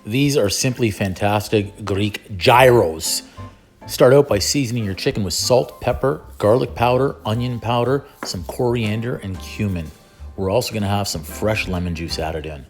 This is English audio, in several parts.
These are simply fantastic Greek gyros. Start out by seasoning your chicken with salt, pepper, garlic powder, onion powder, some coriander, and cumin. We're also gonna have some fresh lemon juice added in.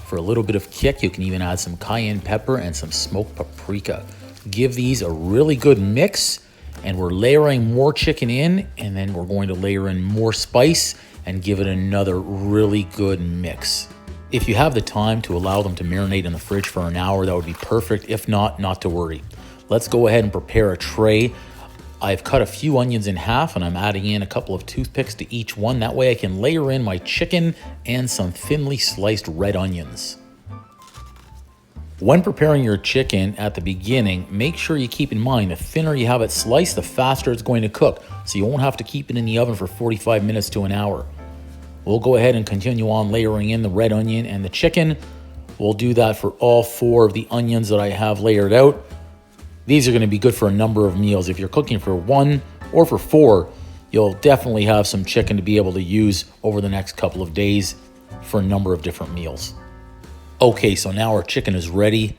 For a little bit of kick, you can even add some cayenne pepper and some smoked paprika. Give these a really good mix, and we're layering more chicken in, and then we're going to layer in more spice and give it another really good mix. If you have the time to allow them to marinate in the fridge for an hour, that would be perfect. If not, not to worry. Let's go ahead and prepare a tray. I've cut a few onions in half and I'm adding in a couple of toothpicks to each one. That way I can layer in my chicken and some thinly sliced red onions. When preparing your chicken at the beginning, make sure you keep in mind the thinner you have it sliced, the faster it's going to cook. So you won't have to keep it in the oven for 45 minutes to an hour. We'll go ahead and continue on layering in the red onion and the chicken. We'll do that for all 4 of the onions that I have layered out. These are going to be good for a number of meals. If you're cooking for 1 or for 4, you'll definitely have some chicken to be able to use over the next couple of days for a number of different meals. Okay, so now our chicken is ready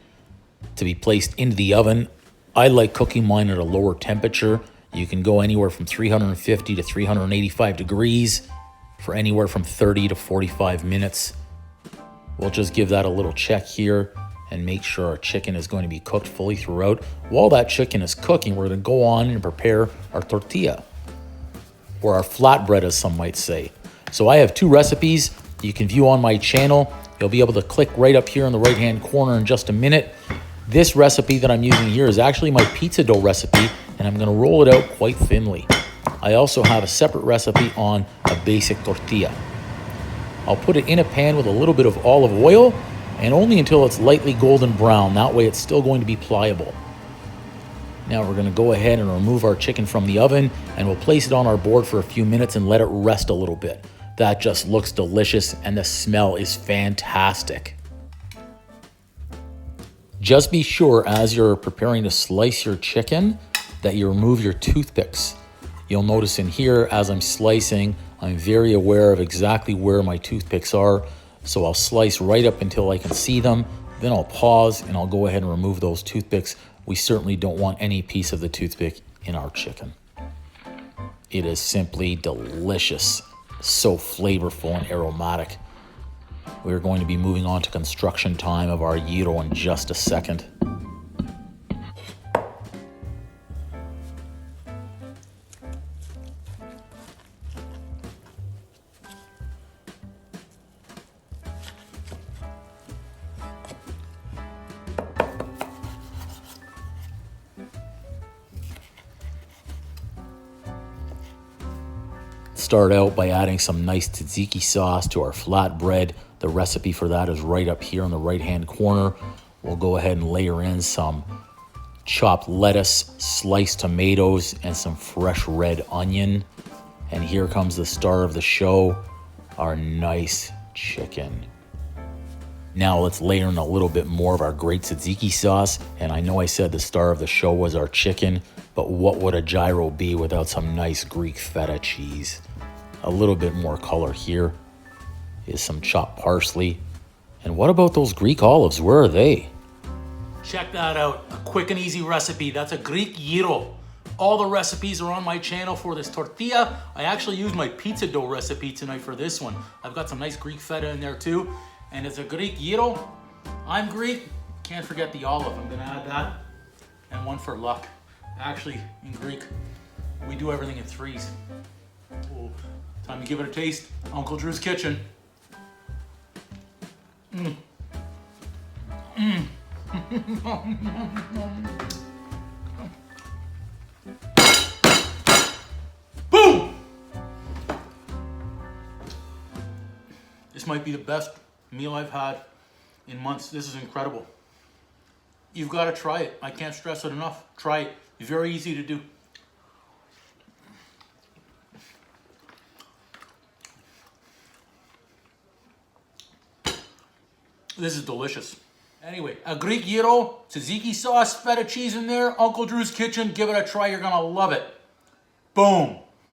to be placed into the oven. I like cooking mine at a lower temperature. You can go anywhere from 350 to 385 degrees for anywhere from 30 to 45 minutes. We'll just give that a little check here and make sure our chicken is going to be cooked fully throughout. While that chicken is cooking, we're going to go on and prepare our tortilla, or our flatbread as some might say. So I have 2 recipes you can view on my channel. You'll be able to click right up here in the right hand corner in just a minute. This recipe that I'm using here is actually my pizza dough recipe, and I'm going to roll it out quite thinly. I also have a separate recipe on a basic tortilla. I'll put it in a pan with a little bit of olive oil, and only until it's lightly golden brown. That way it's still going to be pliable. Now we're going to go ahead and remove our chicken from the oven, and we'll place it on our board for a few minutes and let it rest a little bit. That just looks delicious, and the smell is fantastic. Just be sure as you're preparing to slice your chicken that you remove your toothpicks. You'll notice in here as I'm slicing, I'm very aware of exactly where my toothpicks are. So I'll slice right up until I can see them. Then I'll pause and I'll go ahead and remove those toothpicks. We certainly don't want any piece of the toothpick in our chicken. It is simply delicious. So flavorful and aromatic. We're going to be moving on to construction time of our gyro in just a second. Start out by adding some nice tzatziki sauce to our flatbread. The recipe for that is right up here in the right hand corner. We'll go ahead and layer in some chopped lettuce, sliced tomatoes, and some fresh red onion. And here comes the star of the show, our nice chicken. Now let's layer in a little bit more of our great tzatziki sauce. And I know I said the star of the show was our chicken, but what would a gyro be without some nice Greek feta cheese? A little bit more color here is some chopped parsley. And what about those Greek olives? Where are they? Check that out. A quick and easy recipe. That's a Greek gyro. All the recipes are on my channel for this tortilla. I actually used my pizza dough recipe tonight for this one. I've got some nice Greek feta in there too. And it's a Greek gyro. I'm Greek. Can't forget the olive. I'm gonna add that. And one for luck. Actually, in Greek, we do everything in 3s. Oh, time to give it a taste. Uncle Drew's kitchen. Boom! This might be the best meal I've had in months. This is incredible. You've got to try it. I can't stress it enough. Try it. It's very easy to do. This is delicious. Anyway, a Greek gyro, tzatziki sauce, feta cheese in there, Uncle Drew's kitchen. Give it a try. You're going to love it. Boom.